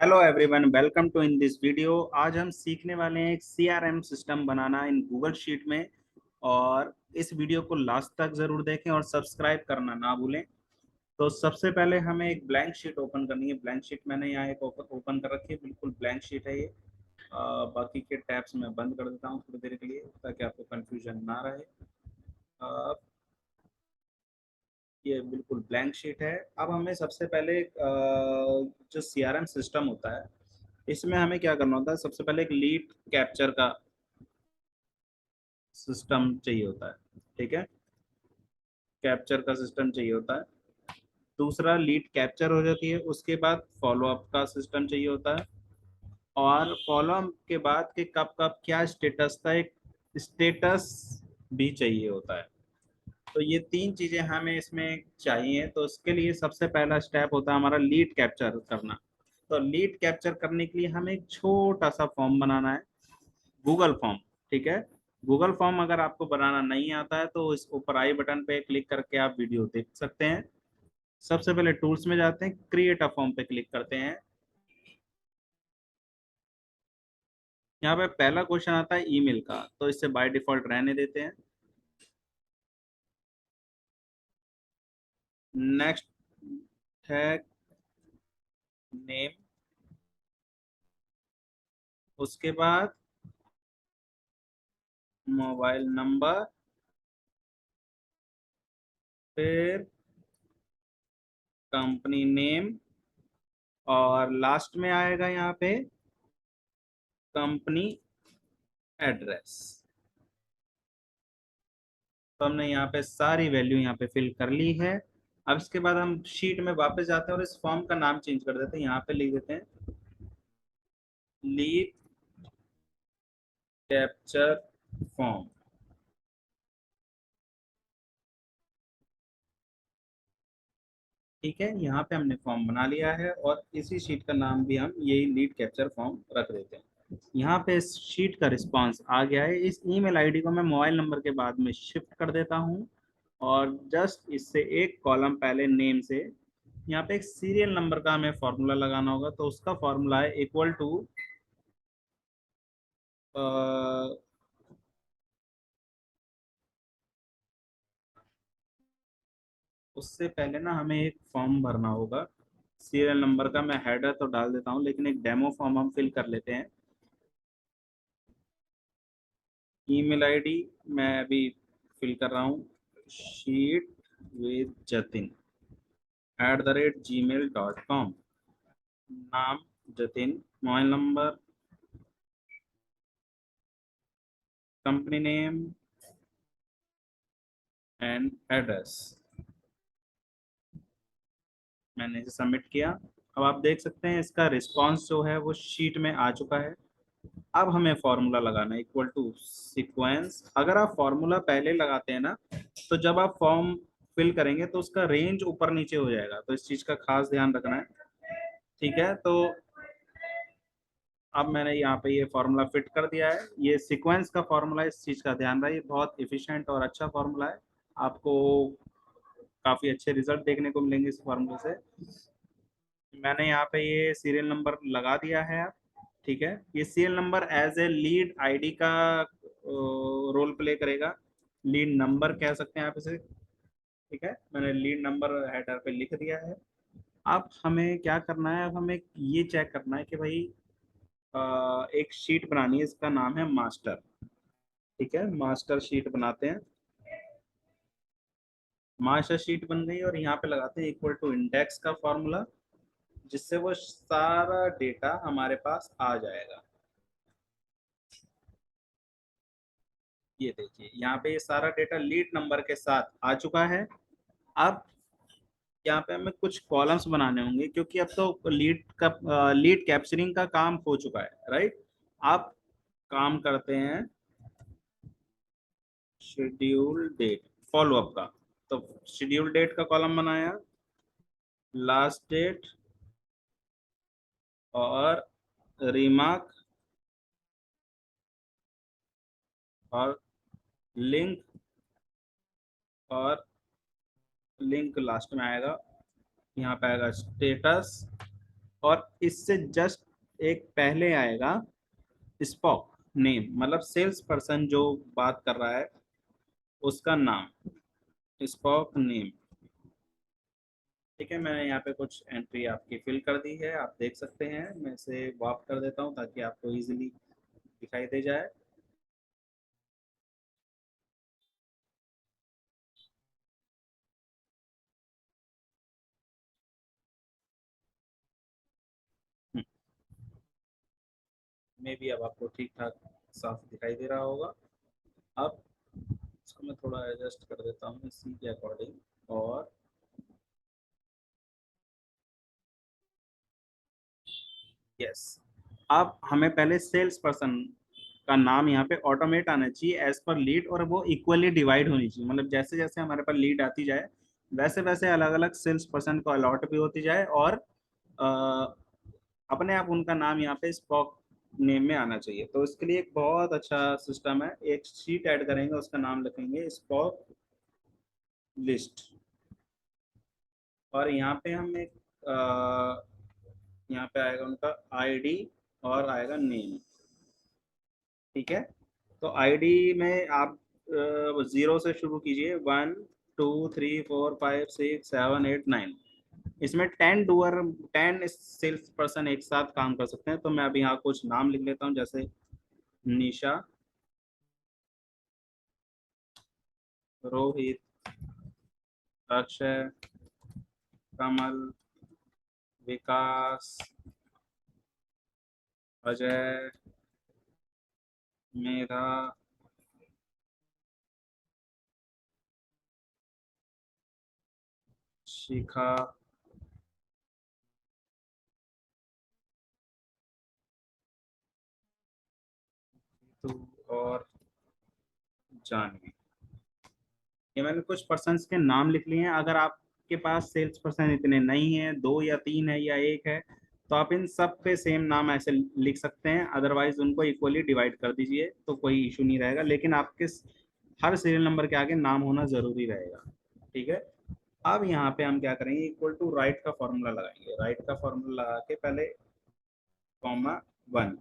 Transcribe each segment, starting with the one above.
Hello everyone, welcome to in this video. आज हम सीखने वाले हैं एक सीआरएम सिस्टम बनाना इन गूगल शीट में। और इस वीडियो को लास्ट तक जरूर देखें और सब्सक्राइब करना ना भूलें। तो सबसे पहले हमें एक ब्लैंक शीट ओपन करनी है। ब्लैंक शीट मैंने यहाँ एक ओपन कर रखी है, बिल्कुल ब्लैंक शीट है ये। बाकी के टैब्स मैं बंद कर देता हूँ थोड़ी देर के लिए ताकि आपको कंफ्यूजन ना रहे। अ, ये बिल्कुल ब्लैंक शीट है। अब हमें सबसे पहले जो सीआरएम सिस्टम होता है इसमें हमें क्या करना होता है, सबसे पहले एक लीड कैप्चर का सिस्टम चाहिए होता है। ठीक है, कैप्चर का सिस्टम चाहिए होता है। दूसरा लीड कैप्चर हो जाती है, उसके बाद फॉलो अप का सिस्टम चाहिए होता है। और फॉलो अप के बाद के कब कब क्या स्टेटस था, एक स्टेटस भी चाहिए होता है। तो ये तीन चीजें हमें इसमें चाहिए। तो उसके लिए सबसे पहला स्टेप होता है हमारा लीड कैप्चर करना। तो लीड कैप्चर करने के लिए हमें एक छोटा सा फॉर्म बनाना है, गूगल फॉर्म। ठीक है, गूगल फॉर्म अगर आपको बनाना नहीं आता है तो इस ऊपर आई बटन पे क्लिक करके आप वीडियो देख सकते हैं। सबसे पहले टूल्स में जाते हैं, क्रिएट अ फॉर्म पे क्लिक करते हैं। यहाँ पे पहला क्वेश्चन आता है ईमेल का, तो इससे बाय डिफॉल्ट रहने देते हैं। नेक्स्ट है नेम, उसके बाद मोबाइल नंबर, फिर कंपनी नेम, और लास्ट में आएगा यहाँ पे कंपनी एड्रेस। तो हमने यहाँ पे सारी वैल्यू यहाँ पे फिल कर ली है। अब इसके बाद हम शीट में वापस जाते हैं और इस फॉर्म का नाम चेंज कर देते हैं। यहाँ पे लिख देते हैं लीड कैप्चर फॉर्म। ठीक है, यहाँ पे हमने फॉर्म बना लिया है और इसी शीट का नाम भी हम यही लीड कैप्चर फॉर्म रख देते हैं। यहाँ पे इस शीट का रिस्पांस आ गया है। इस ईमेल आईडी को मैं मोबाइल नंबर के बाद में शिफ्ट कर देता हूँ और जस्ट इससे एक कॉलम पहले नेम से यहाँ पे एक सीरियल नंबर का हमें फॉर्मूला लगाना होगा। तो उसका फॉर्मूला है इक्वल टू, उससे पहले ना हमें एक फॉर्म भरना होगा सीरियल नंबर का। मैं हेडर तो डाल देता हूँ लेकिन एक डेमो फॉर्म हम फिल कर लेते हैं। ईमेल आईडी मैं अभी फिल कर रहा हूँ, शीट विद जतिन @gmail.com। नाम Jatin, mobile number, company name and address. मैंने इसे सबमिट किया। अब आप देख सकते हैं इसका रिस्पांस जो है वो शीट में आ चुका है। अब हमें फॉर्मूला लगाना है इक्वल टू सीक्वेंस। अगर आप फॉर्मूला पहले लगाते हैं ना तो जब आप फॉर्म फिल करेंगे तो उसका रेंज ऊपर नीचे हो जाएगा, तो इस चीज का खास ध्यान रखना है। ठीक है, तो अब मैंने यहाँ पे ये फॉर्मूला फिट कर दिया है। ये सीक्वेंस का फॉर्मूला, इस चीज का ध्यान रहे, बहुत इफिशिएंट और अच्छा फॉर्मूला है। आपको काफी अच्छे रिजल्ट देखने को मिलेंगे इस फॉर्मूले से। मैंने यहाँ पे ये सीरियल नंबर लगा दिया है। ठीक है, ये serial number as a lead ID का रोल प्ले करेगा। लीड नंबर कह सकते हैं आप इसे। ठीक है, मैंने लीड नंबर हेडर पे लिख दिया है। अब हमें क्या करना है, अब हमें ये चेक करना है कि भाई एक शीट बनानी है, इसका नाम है मास्टर। ठीक है, मास्टर शीट बनाते हैं। मास्टर शीट बन गई और यहाँ पे लगाते हैं इक्वल टू इंडेक्स का फॉर्मूला, जिससे वो सारा डेटा हमारे पास आ जाएगा। ये देखिए यहाँ पे ये सारा डेटा लीड नंबर के साथ आ चुका है। अब यहाँ पे हमें कुछ कॉलम्स बनाने होंगे क्योंकि अब तो लीड कैप्चरिंग का काम हो चुका है, राइट। आप काम करते हैं शेड्यूल डेट, फॉलो अप का। तो शेड्यूल डेट का कॉलम बनाया, लास्ट डेट और रिमार्क और लिंक, और लिंक लास्ट में आएगा। यहाँ पे आएगा स्टेटस और इससे जस्ट एक पहले आएगा स्पॉक नेम, मतलब सेल्स पर्सन जो बात कर रहा है उसका नाम, स्पॉक नेम। ठीक है, मैंने यहाँ पे कुछ एंट्री आपकी फिल कर दी है, आप देख सकते हैं। मैं इसे वाप कर देता हूँ ताकि आपको इजीली दिखाई दे जाए। मे भी अब आपको ठीक ठाक साफ दिखाई दे रहा होगा। अब इसको मैं थोड़ा एडजस्ट कर देता हूँ इसी के अकॉर्डिंग। और यस, अब हमें पहले सेल्स पर्सन का नाम यहाँ पे ऑटोमेट आना चाहिए एज पर लीड, और वो इक्वली डिवाइड होनी चाहिए। मतलब जैसे जैसे हमारे पास लीड आती जाए वैसे वैसे अलग अलग सेल्स पर्सन को अलॉट भी होती जाए, और अपने आप उनका नाम यहाँ पे स्पॉक नेम में आना चाहिए। तो इसके लिए एक बहुत अच्छा सिस्टम है, एक शीट ऐड करेंगे, उसका नाम लिखेंगे स्पॉक लिस्ट। और यहाँ पे हम एक यहाँ पे आएगा उनका आईडी और आएगा नेम। ठीक है, तो आईडी में आप 0 से शुरू कीजिए, 1 2 3 4 5 6 7 8 9। इसमें 10 सेल्स पर्सन एक साथ काम कर सकते हैं। तो मैं अभी यहाँ कुछ नाम लिख लेता हूँ, जैसे निशा, रोहित, अक्षय, कमल, विकास, अजय, मेधा, शिखा, तू, और जानवी। ये मैंने कुछ पर्सन्स के नाम लिख लिए हैं। अगर आपके पास सेल्स पर्सन इतने नहीं है, 2 या 3 है या 1 है, तो आप इन सब पे सेम नाम ऐसे लिख सकते हैं। अदरवाइज उनको इक्वली डिवाइड कर दीजिए तो कोई इशू नहीं रहेगा, लेकिन आपके हर सीरियल नंबर के आगे नाम होना जरूरी रहेगा। ठीक है, अब यहाँ पे हम क्या करेंगे, इक्वल टू राइट का फॉर्मूला लगाएंगे। राइट का फॉर्मूला लगा के पहले कॉमा 1,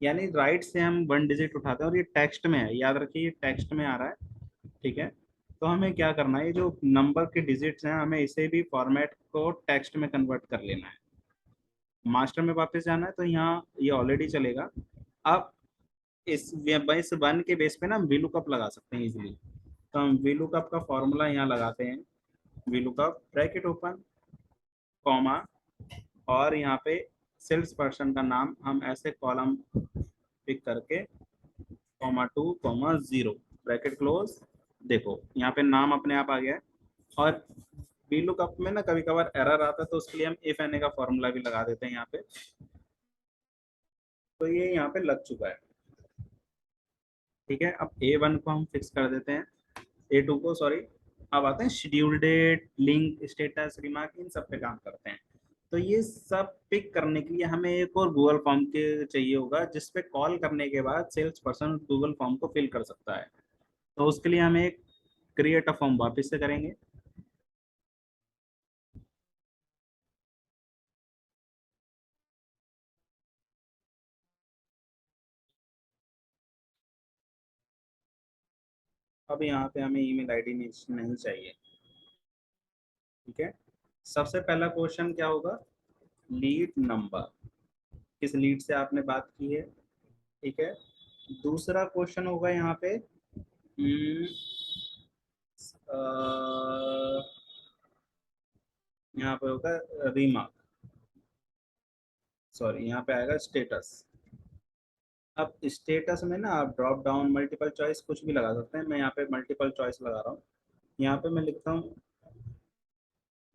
यानी राइट से हम 1 डिजिट उठाते हैं, और ये टेक्स्ट में है, याद रखिए ये टेक्स्ट में आ रहा है। ठीक है, तो हमें क्या करना है, ये जो नंबर के डिजिट्स हैं हमें इसे भी फॉर्मेट को टेक्स्ट में कन्वर्ट कर लेना है। मास्टर में वापस जाना है, तो यहाँ ये ऑलरेडी चलेगा। अब इस 1 के बेस पे ना हम VLOOKUP लगा सकते हैं इजीली। तो हम VLOOKUP का फॉर्मूला यहाँ लगाते हैं। VLOOKUP ब्रैकेट ओपन, कॉमा, और यहाँ पे सेल्स पर्सन का नाम हम ऐसे कॉलम पिक करके कॉमा 2 कॉमा 0 ब्रैकेट क्लोज। देखो यहाँ पे नाम अपने आप आ गया है। और VLOOKUP में ना कभी कभार एरर आता है, तो उसके लिए हम इफ एन ए का फॉर्मूला भी लगा देते हैं यहाँ पे। तो ये यहाँ पे लग चुका है। ठीक है, अब A1 को हम फिक्स कर देते हैं, A2 को सॉरी। अब आते हैं schedule date, link, status, remark, इन सब पे काम करते हैं। तो ये सब पिक करने के लिए हमें एक और गूगल फॉर्म के चाहिए होगा, जिसपे कॉल करने के बाद सेल्स पर्सन गूगल फॉर्म को फिल कर सकता है। तो उसके लिए हमें एक क्रिएट अ फॉर्म वापस से करेंगे। अब यहाँ पे हमें ईमेल आईडी नहीं चाहिए। ठीक है, सबसे पहला क्वेश्चन क्या होगा, लीड नंबर, किस लीड से आपने बात की है। ठीक है, दूसरा क्वेश्चन होगा यहाँ पे अ, यहाँ पे होगा रीमार्क, सॉरी यहाँ पे आएगा स्टेटस। अब स्टेटस में ना आप ड्रॉप डाउन मल्टीपल चॉइस कुछ भी लगा सकते हैं। मैं यहाँ पे मल्टीपल चॉइस लगा रहा हूँ। यहाँ पे मैं लिखता हूँ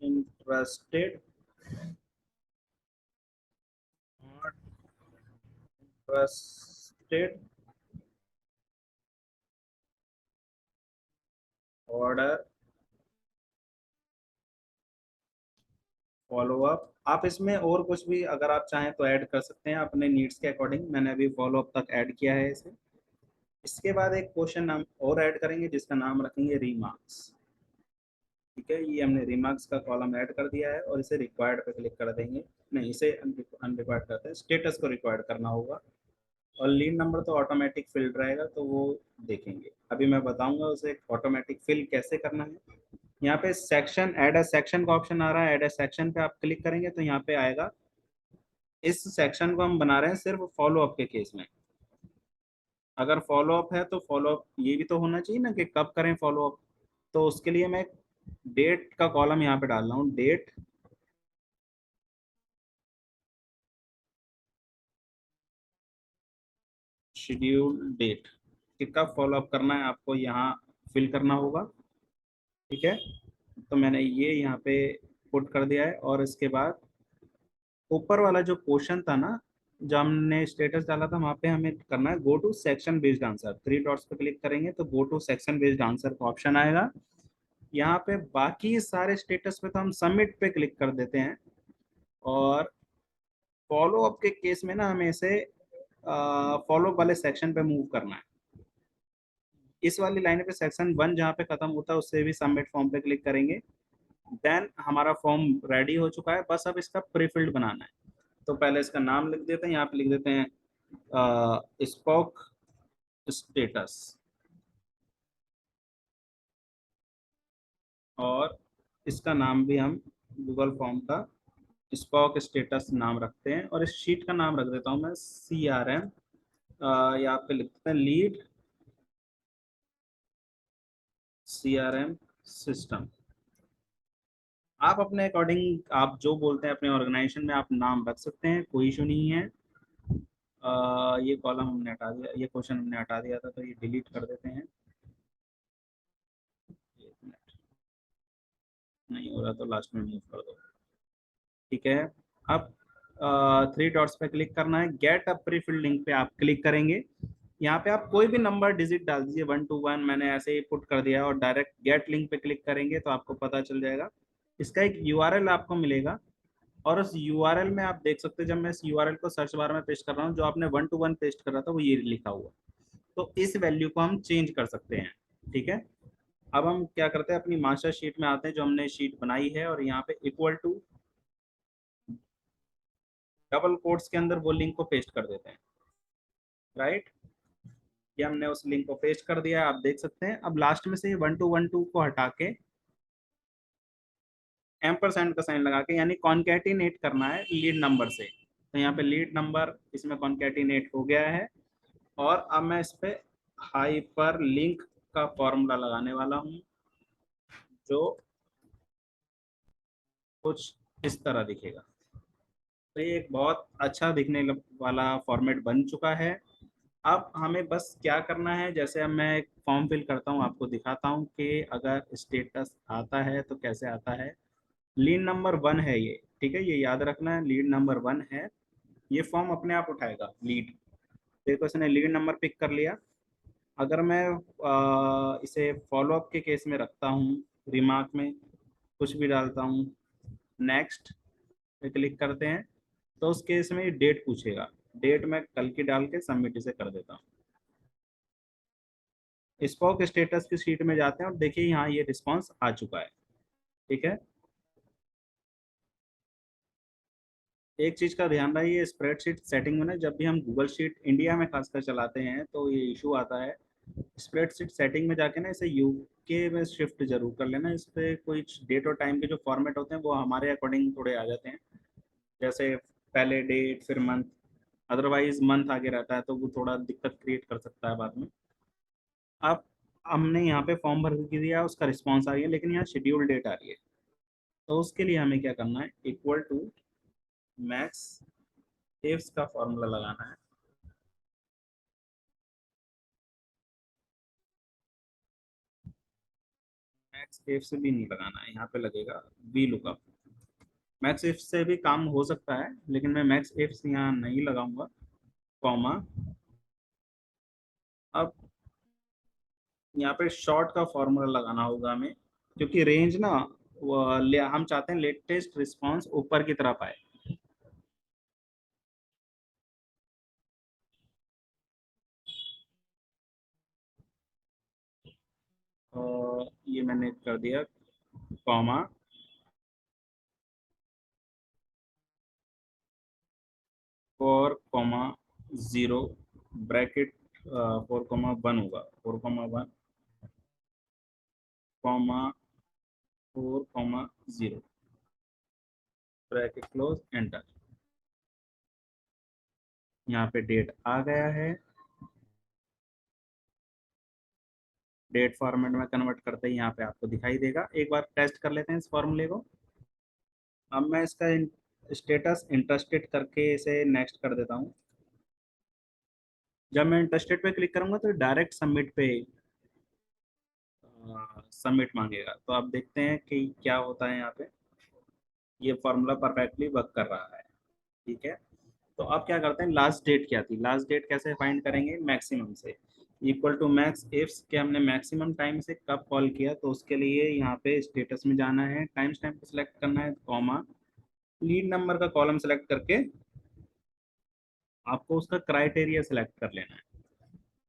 interested, not interested, order, follow up. आप इसमें और कुछ भी अगर आप चाहें तो ऐड कर सकते हैं अपने नीड्स के अकॉर्डिंग। मैंने अभी फॉलो अप तक ऐड किया है इसे। इसके बाद एक क्वेश्चन हम और ऐड करेंगे जिसका नाम रखेंगे रीमार्क्स। ठीक है, ये हमने रिमार्क्स का कॉलम ऐड कर दिया है और इसे रिक्वायर्ड पे क्लिक कर देंगे। नहीं, इसे अनरिक्वायर्ड करते हैं, स्टेटस को रिक्वायर्ड करना होगा। और लीड नंबर तो ऑटोमेटिक फिल्ड रहेगा, तो वो देखेंगे, अभी मैं बताऊंगा उसे ऑटोमेटिक फिल कैसे करना है। यहाँ पे सेक्शन, ऐड अ सेक्शन का ऑप्शन आ रहा है, ऐड अ सेक्शन पे आप क्लिक करेंगे तो यहाँ पे आएगा। इस सेक्शन को हम बना रहे हैं सिर्फ फॉलो अप के केस में। अगर फॉलो अप है तो फॉलो अप ये भी तो होना चाहिए ना कि कब करें फॉलो अप। तो उसके लिए मैं डेट का कॉलम यहाँ पे डाल रहा हूँ, डेट शेड्यूल डेट, कि कब फॉलो अप करना है आपको यहाँ फिल करना होगा। ठीक है, तो मैंने ये यहाँ पे पुट कर दिया है। और इसके बाद ऊपर वाला जो क्वेश्चन था ना, जो हमने स्टेटस डाला था, वहाँ पे हमें करना है go to section based answer. Three dots पे क्लिक करेंगे तो go to section based answer का ऑप्शन आएगा। यहाँ पे बाकी सारे स्टेटस पे तो हम सबमिट पे क्लिक कर देते हैं, और फॉलो अप के केस में ना हमें इसे फॉलो वाले सेक्शन पे मूव करना है। इस वाली लाइन पे सेक्शन वन जहाँ पे खत्म होता है उससे भी सबमिट फॉर्म पे क्लिक करेंगे। देन हमारा फॉर्म रेडी हो चुका है, बस अब इसका प्रीफिल्ड बनाना है। तो पहले इसका नाम लिख देते हैं, यहाँ पे लिख देते हैं स्पोक स्टेटस, और इसका नाम भी हम गूगल फॉर्म का स्पॉक स्टेटस नाम रखते हैं। और इस शीट का नाम रख देता हूँ मैं CRM, यहाँ पे लिखते हैं लीड CRM सिस्टम। आप अपने अकॉर्डिंग आप जो बोलते हैं अपने ऑर्गेनाइजेशन में आप नाम रख सकते हैं, कोई इशू नहीं है। ये कॉलम हमने हटा दिया, ये क्वेश्चन हमने हटा दिया था, तो ये डिलीट कर देते हैं। एक मिनट, नहीं हो रहा तो लास्ट में मूव कर दो। ठीक है, अब थ्री डॉट्स पे क्लिक करना है, get a pre filled link पे आप क्लिक करेंगे। यहाँ पे आप कोई भी नंबर डिजिट डाल दीजिए, 1 to 1 मैंने ऐसे ही पुट कर दिया है, और डायरेक्ट गेट लिंक पे क्लिक करेंगे तो आपको पता चल जाएगा। इसका एक यूआरएल आपको मिलेगा, और उस यूआरएल में आप देख सकते हैं, जब मैं इस यूआरएल को सर्च बार में पेस्ट कर रहा हूँ, जो आपने 1 to 1 पेस्ट कर रहा था वो ये लिखा हुआ। तो इस वैल्यू को हम चेंज कर सकते हैं। ठीक है, अब हम क्या करते हैं, अपनी मास्टर शीट में आते हैं जो हमने शीट बनाई है, और यहाँ पे इक्वल टू डबल कोट्स के अंदर वो लिंक को पेस्ट कर देते हैं। राइट, ये हमने उस लिंक को पेस्ट कर दिया है, आप देख सकते हैं। अब लास्ट में से ये 1 to 1 2 को हटा के एम्परसेंड का साइन लगा के, यानी कॉन्केटिनेट करना है लीड नंबर से। तो यहाँ पे लीड नंबर इसमें कॉन्केटिनेट हो गया है। और अब मैं इस पे हाइपर लिंक का फॉर्मूला लगाने वाला हूँ, जो कुछ इस तरह दिखेगा। तो ये एक बहुत अच्छा दिखने वाला फॉर्मेट बन चुका है। अब हमें बस क्या करना है, जैसे अब मैं एक फॉर्म फिल करता हूँ, आपको दिखाता हूँ कि अगर स्टेटस आता है तो कैसे आता है। लीड नंबर 1 है ये, ठीक है, ये याद रखना है, लीड नंबर 1 है। ये फॉर्म अपने आप उठाएगा लीड। देखो इसने लीड नंबर पिक कर लिया। अगर मैं इसे फॉलो अप के केस में रखता हूँ, रिमार्क में कुछ भी डालता हूँ, नेक्स्ट पे क्लिक करते हैं, तो उस केस में डेट पूछेगा। डेट मैं कल की डाल के सबमिट इसे कर देता हूँ। स्पॉक स्टेटस की शीट में जाते हैं और देखिए यहाँ ये रिस्पॉन्स आ चुका है। ठीक है, एक चीज का ध्यान रखिए, स्प्रेडशीट सेटिंग में ना, जब भी हम गूगल शीट इंडिया में खासकर चलाते हैं तो ये इशू आता है। स्प्रेडशीट सेटिंग में जाके ना इसे यूके में शिफ्ट जरूर कर लेना। इस पे कुछ डेट और टाइम के जो फॉर्मेट होते हैं वो हमारे अकॉर्डिंग थोड़े आ जाते हैं, जैसे पहले डेट फिर मंथ। अदरवाइज मंथ आगे रहता है तो वो थोड़ा दिक्कत क्रिएट कर सकता है बाद में। अब हमने यहाँ पे फॉर्म भर के दिया, उसका रिस्पॉन्स आ रही है, लेकिन यहाँ शेड्यूल डेट आ रही है। तो उसके लिए हमें क्या करना है, इक्वल टू मैक्स इफ्स का फॉर्मूला लगाना है। मैक्स इफ से भी नहीं लगाना है, यहाँ पे लगेगा वी लुकअप। मैक्स इफ से भी काम हो सकता है, लेकिन मैं मैक्स इफ से यहाँ नहीं लगाऊंगा, कॉमा। अब यहाँ पे शॉर्ट का फॉर्मूला लगाना होगा हमें, क्योंकि रेंज ना हम चाहते हैं लेटेस्ट रिस्पॉन्स ऊपर की तरफ आए। ये मैंने कर दिया, कॉमा 4,0 ब्रैकेट 4,1 होगा, 4,1 कॉमा 4,0 ब्रैकेट क्लोज, एंटर। यहाँ पे डेट आ गया है। डेट फॉर्मेट में कन्वर्ट करते ही यहाँ पे आपको दिखाई देगा। एक बार टेस्ट कर लेते हैं इस फॉर्मूले को। अब मैं इसका स्टेटस इंटरेस्टेड करके इसे नेक्स्ट कर देता हूँ। जब मैं इंटरेस्टेड पे क्लिक करूंगा तो डायरेक्ट सबमिट पे सबमिट मांगेगा। तो आप देखते हैं कि क्या होता है यहाँ पे। ये फॉर्मूला परफेक्टली वर्क कर रहा है। ठीक है, तो अब क्या करते हैं, लास्ट डेट क्या थी, लास्ट डेट कैसे फाइंड करेंगे, मैक्सिमम से। इक्वल टू मैक्स इफ्स के हमने मैक्सिमम टाइम से कब कॉल किया, तो उसके लिए यहाँ पे स्टेटस में जाना है, टाइम स्टैम्प को सिलेक्ट करना है, कॉमा लीड नंबर का कॉलम सेलेक्ट करके आपको उसका क्राइटेरिया सेलेक्ट कर लेना है।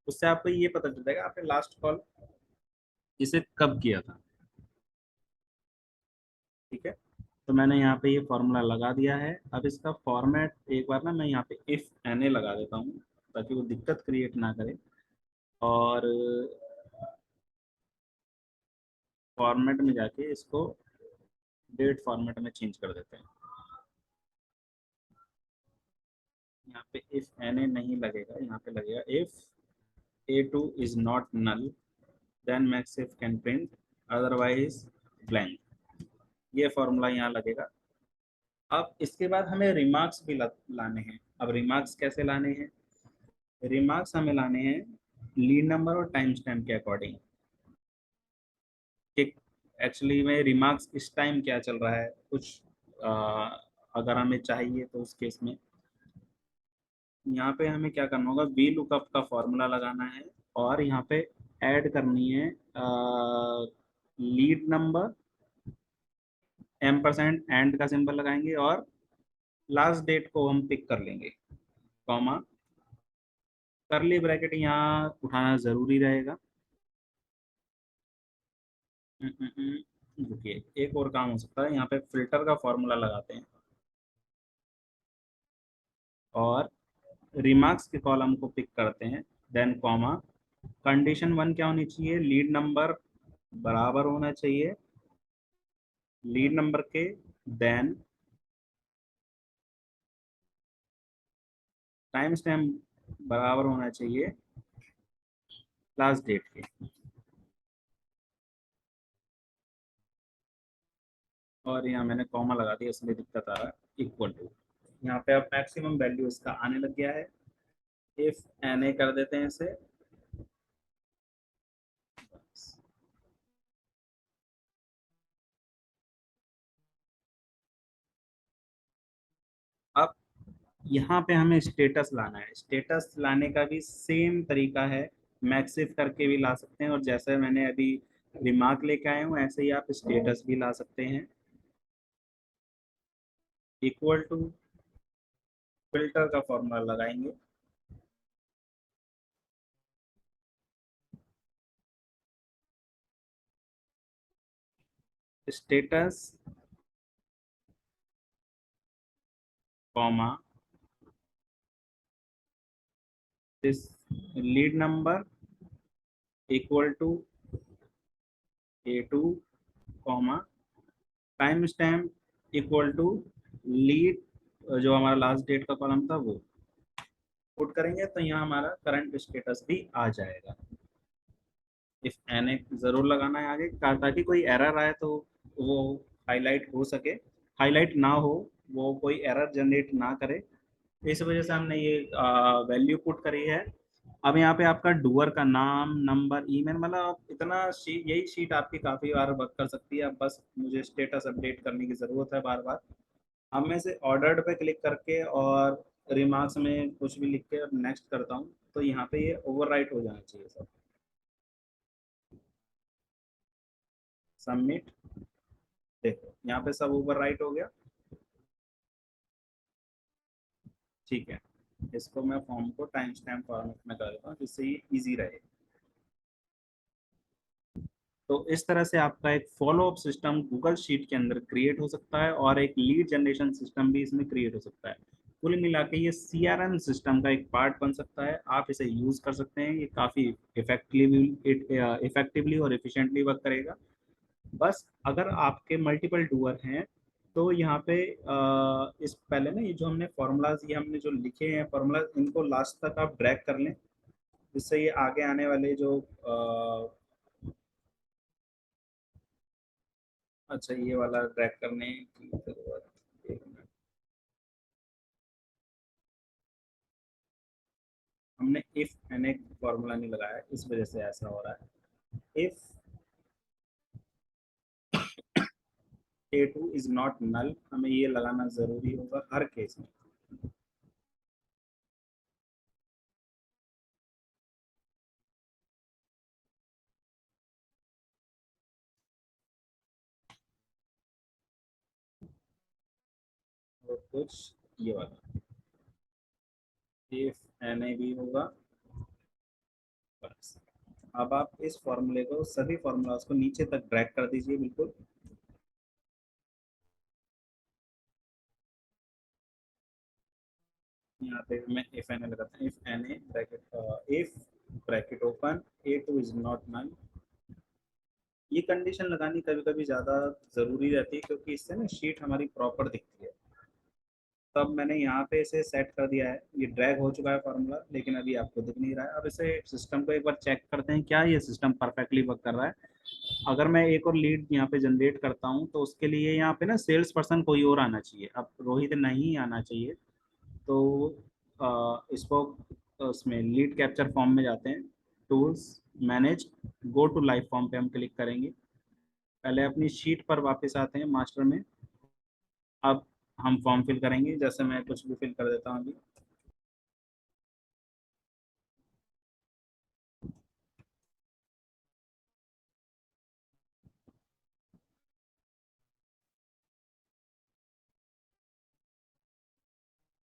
उससे आपको ये पता चल जाएगा आपने लास्ट कॉल इसे कब किया था। ठीक है, तो मैंने यहाँ पे ये फॉर्मूला लगा दिया है। अब इसका फॉर्मेट एक बार ना मैं यहाँ पे इफ एन ए लगा देता हूँ ताकि वो दिक्कत क्रिएट ना करे। और फॉर्मेट में जाके इसको डेट फॉर्मेट में चेंज कर देते हैं। यहाँ पे इफ एन ए नहीं लगेगा, यहाँ पे लगेगा if A2 is not null then maxif can print, otherwise blank। ये फॉर्मूला यहाँ लगेगा। अब इसके बाद हमें रिमार्क्स भी लाने हैं। अब रिमार्क्स कैसे लाने हैं, रिमार्क्स हमें लाने हैं लीड नंबर और टाइम स्टैम्प के अकॉर्डिंग। कि एक्चुअली में रिमार्क्स इस टाइम क्या चल रहा है कुछ आ, अगर हमें चाहिए तो उस केस में यहाँ पे हमें क्या करना होगा, वी लुकअप का फॉर्मूला लगाना है और यहाँ पे ऐड करनी है लीड नंबर, M% एंड का सिंबल लगाएंगे और लास्ट डेट को हम पिक कर लेंगे, कॉमा करली ब्रैकेट यहाँ उठाना जरूरी रहेगा। रुकिए, एक और काम हो सकता है, यहाँ पे फिल्टर का फॉर्मूला लगाते हैं और रिमार्क्स के कॉलम को पिक करते हैं, देन कॉमा कंडीशन 1 क्या होनी चाहिए, लीड नंबर बराबर होना चाहिए लीड नंबर के, देन टाइम स्टैम्प बराबर होना चाहिए लास्ट डेट के। और यहाँ मैंने कॉमा लगा दिया इसलिए दिक्कत आ रहा है, इक्वल टू। यहाँ पे अब मैक्सिमम वैल्यू इसका आने लग गया है। इफ एन ए कर देते हैं इसे। अब यहाँ पे हमें स्टेटस लाना है। स्टेटस लाने का भी सेम तरीका है, मैक्सिफ करके भी ला सकते हैं और जैसे मैंने अभी रिमार्क लेके आए हूँ ऐसे ही आप स्टेटस भी ला सकते हैं। इक्वल टू फिल्टर का फॉर्मूला लगाएंगे, status comma this lead number equal to A2 comma time stamp equal to lead, जो हमारा लास्ट डेट का कॉलम था वो पुट करेंगे तो यहाँ हमारा करंट स्टेटस भी आ जाएगा। इफ एन ए जरूर लगाना है आगे ताकि कोई एरर आए तो वो हाईलाइट हो सके, हाईलाइट ना हो, वो कोई एरर जनरेट ना करे। इस वजह से हमने ये वैल्यू पुट करी है। अब यहाँ पे आपका डूअर का नाम, नंबर, ईमेल, मतलब आप इतना शीट, यही शीट आपकी काफ़ी बार वर्क कर सकती है। अब बस मुझे स्टेटस अपडेट करने की ज़रूरत है बार बार। अब मैं इसे ऑर्डर्ड पे क्लिक करके और रिमार्क्स में कुछ भी लिख के नेक्स्ट करता हूँ तो यहाँ पे ये ओवरराइट हो जाना चाहिए सब। सबमिट, देखो यहाँ पे सब ओवरराइट हो गया। ठीक है, इसको मैं फॉर्म को टाइम स्टैम्प फॉर्मेट में कर देता हूँ जिससे ये इजी रहे। तो इस तरह से आपका एक follow up system Google sheet के अंदर क्रिएट हो सकता है और एक लीड जनरेशन सिस्टम भी इसमें क्रिएट हो सकता है। कुल मिला के ये सीआरएम सिस्टम का एक पार्ट बन सकता है। आप इसे यूज कर सकते हैं, ये काफी इफेक्टिवली और एफिशिएंटली वर्क करेगा। बस अगर आपके मल्टीपल डूअर हैं तो यहाँ पे इस पहले ना ये जो हमने फॉर्मूलाज ये हमने जो लिखे हैं फॉर्मूलाज इनको लास्ट तक आप ड्रैग कर लें, जिससे ये आगे आने वाले जो अच्छा ये वाला ड्रैग करने की जरूरत, एक मिनट। हमने इफ एन एक फॉर्मूला नहीं लगाया, इस वजह से ऐसा हो रहा है। If A two is not null, हमें ये लगाना जरूरी होगा हर केस में। और कुछ ये वाला इफ एन ए भी होगा बस। अब आप इस फॉर्मूले को सभी फॉर्मूलाज को नीचे तक ड्रैग कर दीजिए बिल्कुल। यहाँ पे मैं इफ एन ए लगाता हूँ, if N A bracket if bracket open A two is not null. ये कंडीशन लगानी कभी कभी ज़्यादा ज़रूरी रहती है क्योंकि इससे ना शीट हमारी प्रॉपर दिखती है। तब मैंने यहाँ पे इसे सेट कर दिया है, ये ड्रैग हो चुका है फार्मूला लेकिन अभी आपको दिख नहीं रहा है। अब इसे सिस्टम को एक बार चेक करते हैं क्या ये सिस्टम परफेक्टली वर्क कर रहा है। अगर मैं एक और लीड यहाँ पे जनरेट करता हूँ तो उसके लिए यहाँ पे ना सेल्स पर्सन कोई और आना चाहिए, अब रोहित नहीं आना चाहिए। तो इसको उसमें लीड कैप्चर फॉर्म में जाते हैं, tools, manage, go to live form पे हम क्लिक करेंगे। पहले अपनी शीट पर वापस आते हैं मास्टर में। अब हम फॉर्म फिल करेंगे, जैसे मैं कुछ भी फिल कर देता हूँ अभी।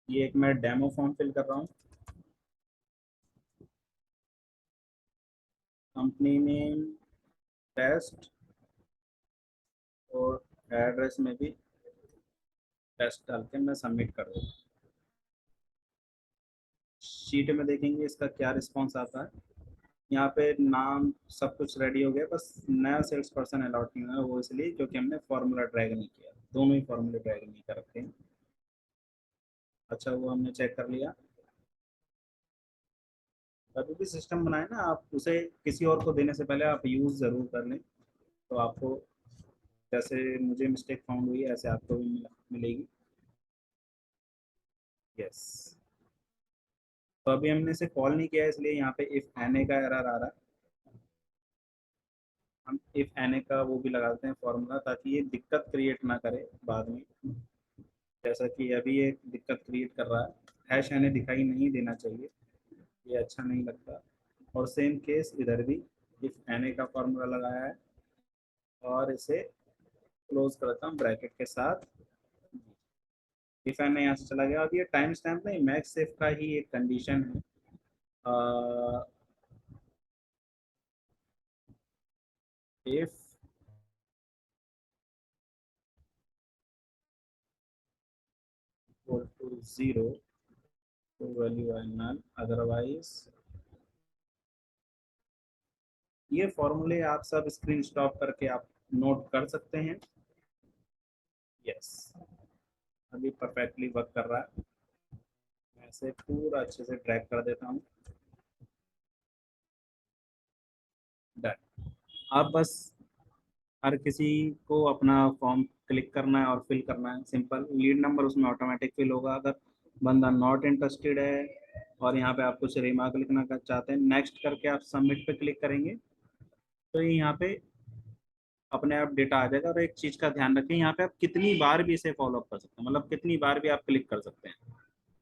ये एक मैं डेमो फॉर्म फिल कर रहा हूँ। कंपनी नेम, टेस्ट, और एड्रेस में भी टेस्ट डाल के मैं सबमिट कर दूँ। शीट में देखेंगे इसका क्या रिस्पॉन्स आता है। यहाँ पे नाम सब कुछ रेडी हो गया, बस नया सेल्स पर्सन अलॉट नहीं हुआ है, वो इसलिए क्योंकि हमने फार्मूला ड्रैग नहीं किया, दोनों ही फार्मूले ड्रैग नहीं कर रखे हैं। अच्छा वो हमने चेक कर लिया। कभी भी सिस्टम बनाए ना आप उसे किसी और को देने से पहले आप यूज़ ज़रूर कर लें, तो आपको जैसे मुझे मिस्टेक फाउंड हुई है ऐसे आपको भी मिलेगी। यस। तो अभी हमने इसे कॉल नहीं किया इसलिए यहाँ पे इफ एन ए का एरर आ रहा है। हम इफ एन ए का वो भी लगाते हैं फॉर्मूला ताकि ये दिक्कत क्रिएट ना करे बाद में, जैसा कि अभी ये दिक्कत क्रिएट कर रहा है। हैश एन ए दिखाई नहीं देना चाहिए, ये अच्छा नहीं लगता। और सेम केस इधर भी इफ एन ए का फॉर्मूला लगाया है और इसे क्लोज करता हूँ ब्रैकेट के साथ। इफ एन ए यहाँ से चला गया। अब ये टाइम स्टैम्प नहीं मैक्स सेफ का ही एक कंडीशन है। इफ इक्वल टू जीरो तो वैल्यू है नल, अदरवाइज। ये फॉर्मूले आप सब स्क्रीन स्टॉप करके आप नोट कर सकते हैं। यस, अभी परफेक्टली वर्क कर रहा है। मैं इसे पूरा अच्छे से ट्रैक कर देता हूँ। डन। अब बस हर किसी को अपना फॉर्म क्लिक करना है और फिल करना है, सिंपल। लीड नंबर उसमें ऑटोमेटिक फिल होगा। अगर बंदा नॉट इंटरेस्टेड है और यहाँ पे आप कुछ रिमार्क लिखना चाहते हैं, नेक्स्ट करके आप सबमिट पे क्लिक करेंगे तो ये यहाँ पे अपने आप डेटा आ जाएगा। और एक चीज़ का ध्यान रखें, यहाँ पे आप कितनी बार भी इसे फॉलो अप कर सकते हैं, मतलब कितनी बार भी आप क्लिक कर सकते हैं।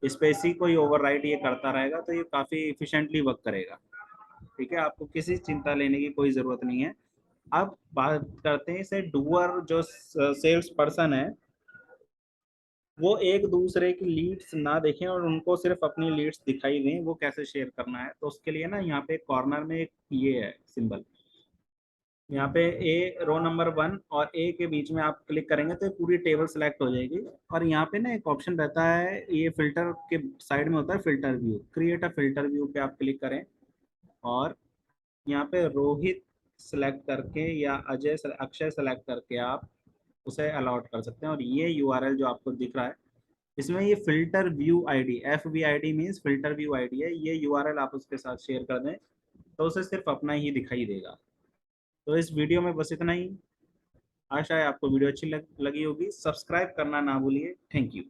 इस पे इसी कोई ओवरराइड ये करता रहेगा तो ये काफ़ी इफिशिएंटली वर्क करेगा। ठीक है, आपको किसी चिंता लेने की कोई ज़रूरत नहीं है। अब बात करते हैं इसे डूअर जो सेल्स पर्सन है वो एक दूसरे की लीड्स ना देखें और उनको सिर्फ अपनी लीड्स दिखाई दें, वो कैसे शेयर करना है। तो उसके लिए ना यहाँ पे कॉर्नर में एक ये है सिंबल, यहाँ पे ए रो नंबर 1 और ए के बीच में आप क्लिक करेंगे तो पूरी टेबल सेलेक्ट हो जाएगी। और यहाँ पे ना एक ऑप्शन रहता है, ये फिल्टर के साइड में होता है filter view, create a filter view पे आप क्लिक करें और यहाँ पे रोहित सेलेक्ट करके या अक्षय सेलेक्ट करके आप उसे अलॉट कर सकते हैं। और ये यूआरएल जो आपको दिख रहा है इसमें ये filter view ID, F V I D means filter view ID है, ये यूआरएल आप उसके साथ शेयर कर दें तो उसे सिर्फ अपना ही दिखाई देगा। तो इस वीडियो में बस इतना ही। आशा है आपको वीडियो अच्छी लगी होगी। सब्सक्राइब करना ना भूलिए। Thank you.